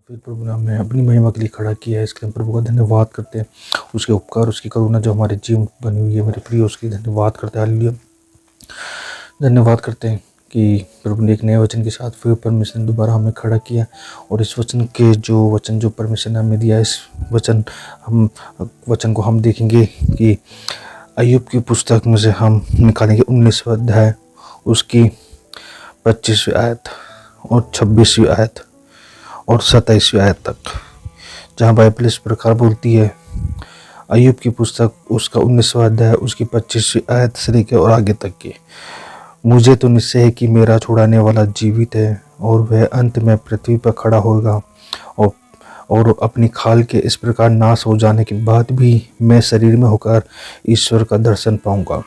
फिर प्रभु ने हमें अपनी महिमा के लिए खड़ा किया है, इसके लिए प्रभु का धन्यवाद करते हैं। उसके उपकार, उसकी करुणा जो हमारे जीवन बनी हुई है मेरे प्रिय, उसकी धन्यवाद करते हैं। हालेलुया। धन्यवाद करते हैं कि प्रभु ने एक नए वचन के साथ फिर परमेश्वर ने दोबारा हमें खड़ा किया, और इस वचन जो परमेश्वर ने हमें दिया, इस वचन को हम देखेंगे कि अय्यूब की पुस्तक में से हम निकालेंगे 19वां अध्याय, उसकी 25वीं आयत और 26वीं आयत और 27वीं आयत तक, जहाँ बाइबल इस प्रकार बोलती है। अय्यूब की पुस्तक उसका 19वां अध्याय उसकी 25वीं आयत से लेकर और आगे तक की। मुझे तो निश्चय है कि मेरा छुड़ाने वाला जीवित है, और वह अंत में पृथ्वी पर खड़ा होगा, और अपनी खाल के इस प्रकार नाश हो जाने के बाद भी मैं शरीर में होकर ईश्वर का दर्शन पाऊंगा।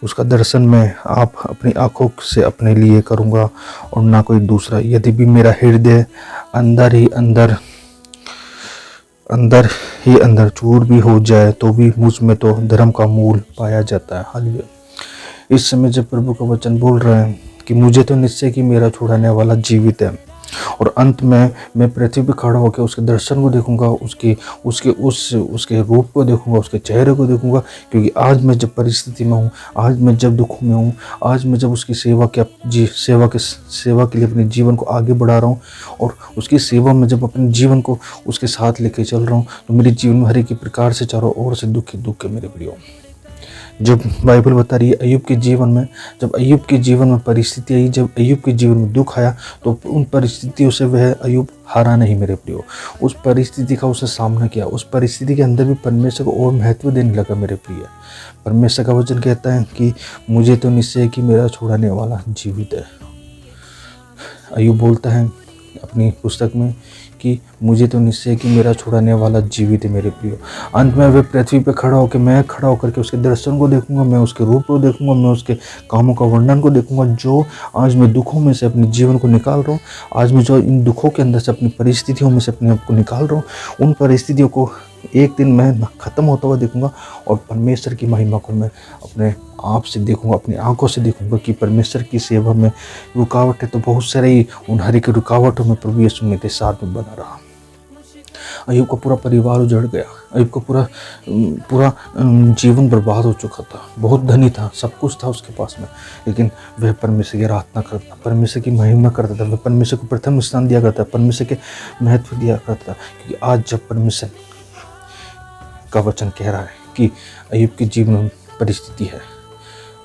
उसका दर्शन मैं आप अपनी आंखों से अपने लिए करूंगा और ना कोई दूसरा। यदि भी मेरा हृदय अंदर ही अंदर चूर भी हो जाए, तो भी मुझ में तो धर्म का मूल पाया जाता है। हालेलुया। इस समय जब प्रभु का वचन बोल रहे हैं कि मुझे तो निश्चय कि मेरा छुड़ाने वाला जीवित है, और अंत में मैं पृथ्वी पर खड़ा होकर उसके दर्शन को देखूंगा, उसके रूप को देखूंगा, उसके चेहरे को देखूंगा। क्योंकि आज मैं जब परिस्थिति में हूँ, आज मैं जब दुखों में हूँ, आज मैं जब उसकी सेवा के लिए अपने जीवन को आगे बढ़ा रहा हूँ, और उसकी सेवा में जब अपने जीवन को उसके साथ लेके चल रहा हूँ, तो मेरे जीवन में हर एक प्रकार से चारों ओर से दुख है मेरे प्रियो। जब बाइबल बता रही है अय्यूब के जीवन में, जब अय्यूब के जीवन में परिस्थिति आई, जब अय्यूब के जीवन में दुख आया, तो उन परिस्थितियों से वह अय्यूब हारा नहीं मेरे प्रियो। उस परिस्थिति का उसने सामना किया, उस परिस्थिति के अंदर भी परमेश्वर को और महत्व देने लगा मेरे प्रिय। परमेश्वर का वचन कहता है कि मुझे तो निश्चय है कि मेरा छुड़ाने वाला जीवित है। अय्यूब बोलता है अपनी पुस्तक में कि मुझे तो निश्चय है कि मेरा छुड़ाने वाला जीवित है मेरे प्रियो। अंत में वे पृथ्वी पर मैं खड़ा होकर के उसके दर्शन को देखूंगा, मैं उसके रूप को देखूंगा, मैं उसके कामों का वर्णन को देखूंगा। जो आज मैं दुखों में से अपने जीवन को निकाल रहा हूँ, आज मैं जो इन दुखों के अंदर से अपनी परिस्थितियों में से अपने आप को निकाल रहा हूँ, उन परिस्थितियों को एक दिन मैं ख़त्म होता हुआ देखूंगा, और परमेश्वर की महिमा को मैं अपने आप से देखूंगा, अपनी आंखों से देखूंगा कि परमेश्वर की सेवा में रुकावटें तो बहुत सारे ही, उन हर एक रुकावटों में प्रभु यीशु मेरे साथ में बना रहा। अय्यूब का पूरा परिवार उजड़ गया, अय्यूब का पूरा जीवन बर्बाद हो चुका था। बहुत धनी था, सब कुछ था उसके पास में, लेकिन वह परमेश्वर की आराधना करता, परमेश्वर की महिमा करता था, वह परमेश्वर को प्रथम स्थान दिया करता, परमेश्वर के महत्व दिया करता। क्योंकि आज जब परमेश्वर का वचन कह रहा है कि अय्यूब के जीवन में परिस्थिति है,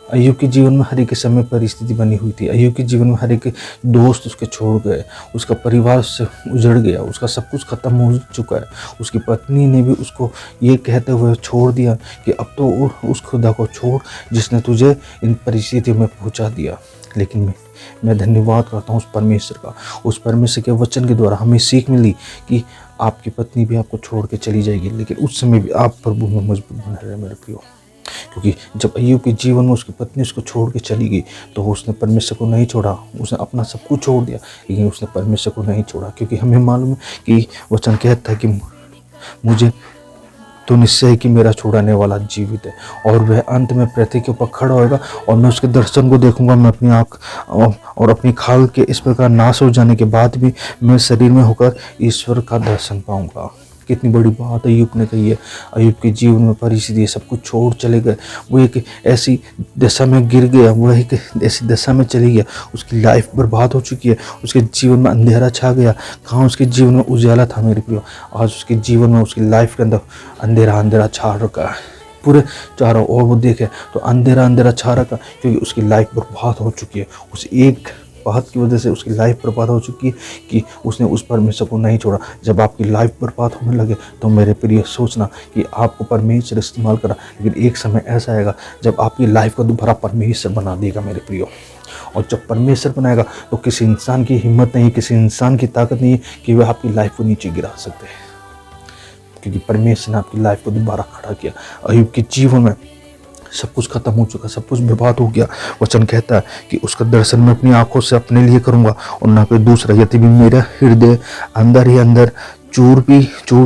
अय्यूब के जीवन में हर एक समय परिस्थिति बनी हुई थी, अय्यूब के जीवन में हर एक दोस्त उसके छोड़ गए, उसका परिवार उससे उजड़ गया, उसका सब कुछ खत्म हो चुका है। उसकी पत्नी ने भी उसको ये कहते हुए छोड़ दिया कि अब तो उस खुदा को छोड़ जिसने तुझे इन परिस्थितियों में पहुंचा दिया। लेकिन मैं धन्यवाद करता हूँ उस परमेश्वर का, उस परमेश्वर के वचन के द्वारा हमें सीख मिली कि आपकी पत्नी भी आपको छोड़ के चली जाएगी, लेकिन उस समय भी आप प्रभु में मजबूत बने रहे मेरे प्रियो। क्योंकि जब अय्यूब के जीवन में उसकी पत्नी उसको छोड़ के चली गई, तो उसने परमेश्वर को नहीं छोड़ा, उसने अपना सब कुछ छोड़ दिया, लेकिन उसने परमेश्वर को नहीं छोड़ा। क्योंकि हमें मालूम है कि वचन कहता है कि मुझे तो निश्चय है कि मेरा छुड़ाने वाला जीवित है, और वह अंत में पृथ्वी के ऊपर खड़ा होगा, और मैं उसके दर्शन को देखूंगा। मैं अपनी आँख और अपनी खाल के इस प्रकार नाश हो जाने के बाद भी मैं शरीर में होकर ईश्वर का दर्शन पाऊंगा। कितनी बड़ी बात अय्यूब ने कही है। अय्यूब के जीवन में परिस्थिति सब कुछ छोड़ चले गए, वो एक ऐसी दशा में गिर गया, वो एक ऐसी दशा में चली गया, उसकी लाइफ बर्बाद हो चुकी है, उसके जीवन में अंधेरा छा गया। कहाँ उसके जीवन में उजाला था मेरे प्रियो, आज उसके जीवन में उसकी लाइफ के अंदर अंधेरा छा रखा है। पूरे चारों ओर वो देखे तो अंधेरा छा रखा, क्योंकि उसकी लाइफ बर्बाद हो चुकी है। उस एक बात की वजह से उसकी लाइफ बर्बाद हो चुकी है कि उसने उस परमेश्वर को नहीं छोड़ा। जब आपकी लाइफ बर्बाद होने लगे, तो मेरे प्रिय सोचना कि आपको परमेश्वर इस्तेमाल करा, लेकिन एक समय ऐसा आएगा जब आपकी लाइफ को दोबारा परमेश्वर बना देगा मेरे प्रियो। और जब परमेश्वर बनाएगा, तो किसी इंसान की हिम्मत नहीं, किसी इंसान की ताकत नहीं है कि वह आपकी लाइफ को नीचे गिरा सकते हैं, क्योंकि परमेश्वर ने आपकी लाइफ को दोबारा खड़ा किया। अय्यूब के जीवन में सब कुछ खत्म हो चुका, सब कुछ बर्बाद हो गया। वचन कहता है कि उसका दर्शन मैं अपनी आंखों से अपने लिए करूंगा, और ना कोई दूसरा। यदि भी मेरा हृदय अंदर ही अंदर चूर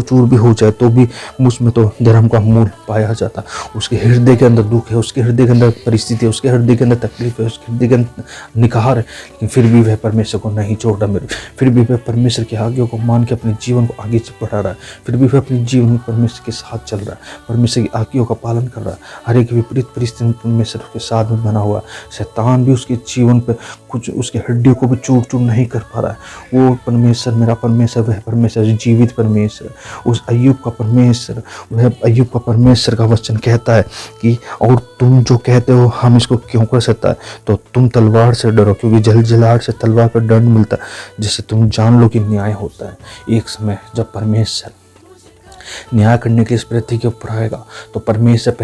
चूर भी हो जाए तो भी मुझ में तो धर्म का मूल पाया जाता। उसके हृदय के अंदर दुख है, उसके हृदय के अंदर परिस्थिति है, उसके हृदय के अंदर तकलीफ है, उसके हृदय के अंदर निखार है, लेकिन फिर भी वह परमेश्वर को नहीं छोड़ रहा मेरे। फिर भी वह परमेश्वर की आज्ञा को मान के अपने जीवन को आगे बढ़ा रहा है। फिर भी वह अपने जीवन में परमेश्वर के साथ चल रहा है, परमेश्वर की आज्ञा का पालन कर रहा है। हर एक विपरीत परिस्थिति में परमेश्वर के साथ में बना हुआ है। शैतान भी उसके जीवन पे कुछ उसके हड्डियों को भी चूर चूर नहीं कर पा रहा है। वो परमेश्वर, मेरा परमेश्वर, वह परमेश्वर जीवित परमेश्वर, उस अय्यूब का परमेश्वर, वह अय्यूब का परमेश्वर का वचन कहता है कि और तुम जो कहते हो हम इसको क्यों कर सकता है, तो तुम तलवार से डरो, क्योंकि जलजलाहट से तलवार पर दंड मिलता है, जिससे तुम जान लो कि न्याय होता है। एक समय जब परमेश्वर न्याय करने के लिए इस पृथ्वी के ऊपर आएगा, तो परमेश्वर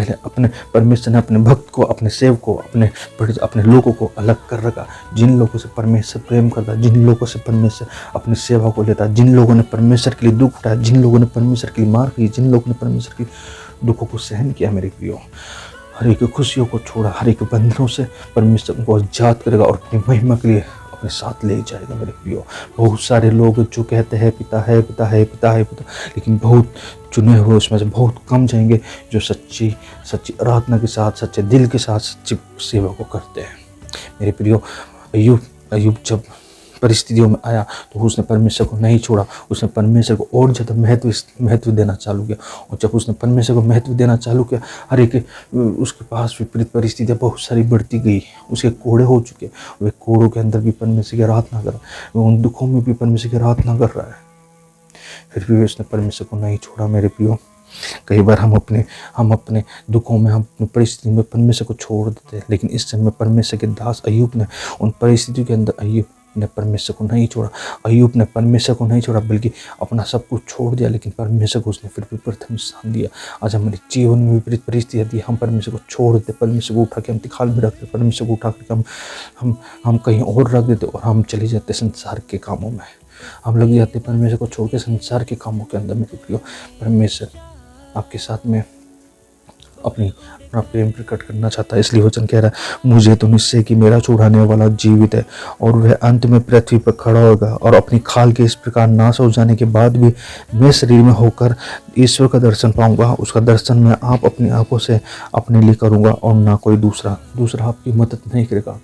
ने अपने भक्त को, अपने सेवक को, अपने लोगों को अलग कर रखा। जिन लोगों से परमेश्वर प्रेम करता है, जिन लोगों से परमेश्वर अपनी सेवा को लेता है, जिन लोगों ने परमेश्वर के लिए दुख उठाया, जिन लोगों ने परमेश्वर के लिए मार की, जिन लोगों ने परमेश्वर के दुखों को सहन किया, मेरे प्रियो, हर एक खुशियों को छोड़ा, हर एक बंधनों से परमेश्वर उनको आजाद करेगा और अपनी महिमा के लिए अपने साथ ले जाएगा, मेरे प्रियो। बहुत सारे लोग जो कहते हैं पिता है पिता है पिता है पिता, लेकिन बहुत चुने हुए उसमें से बहुत कम जाएंगे जो सच्ची आराधना के साथ, सच्चे दिल के साथ सच्ची सेवा को करते हैं। मेरे प्रियो, अय्यूब जब परिस्थितियों में आया तो उसने परमेश्वर को नहीं छोड़ा, उसने परमेश्वर को और ज़्यादा महत्व देना चालू किया। और जब उसने परमेश्वर को महत्व देना चालू किया, हर एक उसके पास विपरीत परिस्थितियाँ बहुत सारी बढ़ती गई, उसके कोड़े हो चुके, वे कोड़ों के अंदर भी परमेश्वर की आराधना कर रहा है, वो उन दुखों में भी परमेश्वर की आराधना कर रहा है, फिर भी उसने परमेश्वर को नहीं छोड़ा। मेरे प्रियो, कई बार हम अपने दुखों में, हम अपनी परिस्थिति में परमेश्वर को छोड़ देते हैं, लेकिन इस समय परमेश्वर के दास अय्यूब ने उन परिस्थितियों के अंदर अय्यूब ने परमेश्वर को नहीं छोड़ा। अय्यूब ने परमेश्वर को नहीं छोड़ा, बल्कि अपना सब कुछ छोड़ दिया, लेकिन परमेश्वर को उसने फिर भी प्रथम स्थान दिया। आज हमारे जीवन में विपरीत परिस्थिति आती है, हम परमेश्वर को छोड़ देते, परमेश्वर को उठा के हम तिखाल में रखते, परमेश्वर को उठा के हम कहीं और रख देते और हम चले जाते संसार के कामों में। हम लग जाते परमेश्वर को छोड़ के संसार के कामों के अंदर। मेरे प्रियो, परमेश्वर आपके साथ में अपना प्रेम प्रकट करना चाहता है, इसलिए वचन कह रहा है, मुझे तो निश्चय कि मेरा छुड़ाने वाला जीवित है और वह अंत में पृथ्वी पर खड़ा होगा, और अपनी खाल के इस प्रकार नाश हो जाने के बाद भी मैं शरीर में होकर ईश्वर का दर्शन पाऊंगा। उसका दर्शन मैं आप अपनी आंखों से अपने लिए करूंगा और ना कोई दूसरा आपकी मदद नहीं करेगा,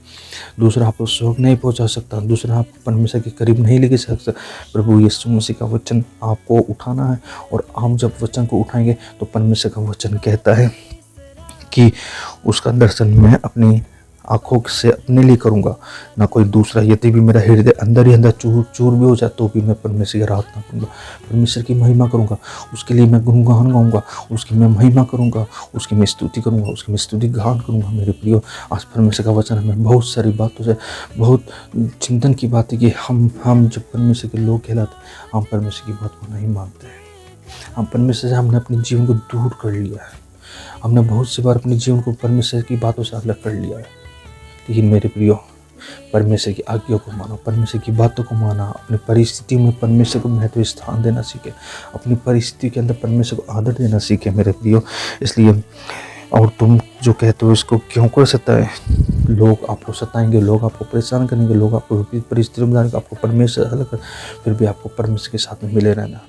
दूसरा आपको सुख नहीं पहुंचा सकता, दूसरा आपको परमेश्वर के करीब नहीं लेके सकता। प्रभु यीशु मसीह का वचन आपको उठाना है, और आप जब वचन को उठाएंगे तो परमेश्वर का वचन कहता है कि उसका दर्शन मैं अपनी आंखों से अपने लिए करूंगा, ना कोई दूसरा। यदि भी मेरा हृदय अंदर ही अंदर चूर चूर भी हो जाए तो भी मैं परमेश्वर की आराधना करूंगा, परमेश्वर की महिमा करूंगा, उसके लिए मैं गुणगान गाऊंगा, उसकी मैं महिमा करूंगा, उसकी मैं स्तुति करूंगा, उसकी मैं स्तुति गान करूंगा। मेरे प्रियो, आज परमेश्वर का वचन हमें बहुत सारी बातों से बहुत चिंतन की बात है कि हम जब परमेश्वर के लोग कहलाते, हम परमेश्वर की बात को नहीं मानते हैं। हम परमेश्वर से हमने अपने जीवन को दूर कर लिया है, हमने बहुत सी बार अपने जीवन को परमेश्वर की बातों से अलग कर लिया है। लेकिन मेरे प्रियो, परमेश्वर की आज्ञा को मानो, परमेश्वर की बातों को माना, अपनी परिस्थिति में परमेश्वर को महत्व स्थान देना सीखे, अपनी परिस्थिति के अंदर परमेश्वर को आदर देना सीखे मेरे प्रियो। इसलिए, और तुम जो कहते हो इसको क्यों कर सकता है, लोग आपको सताएंगे, लोग आपको परेशान करेंगे, लोग आपको विपरीत परिस्थितियों में डालेंगे, आपको परमेश्वर अलग कर, फिर भी आपको परमेश्वर के साथ में मिले रहना।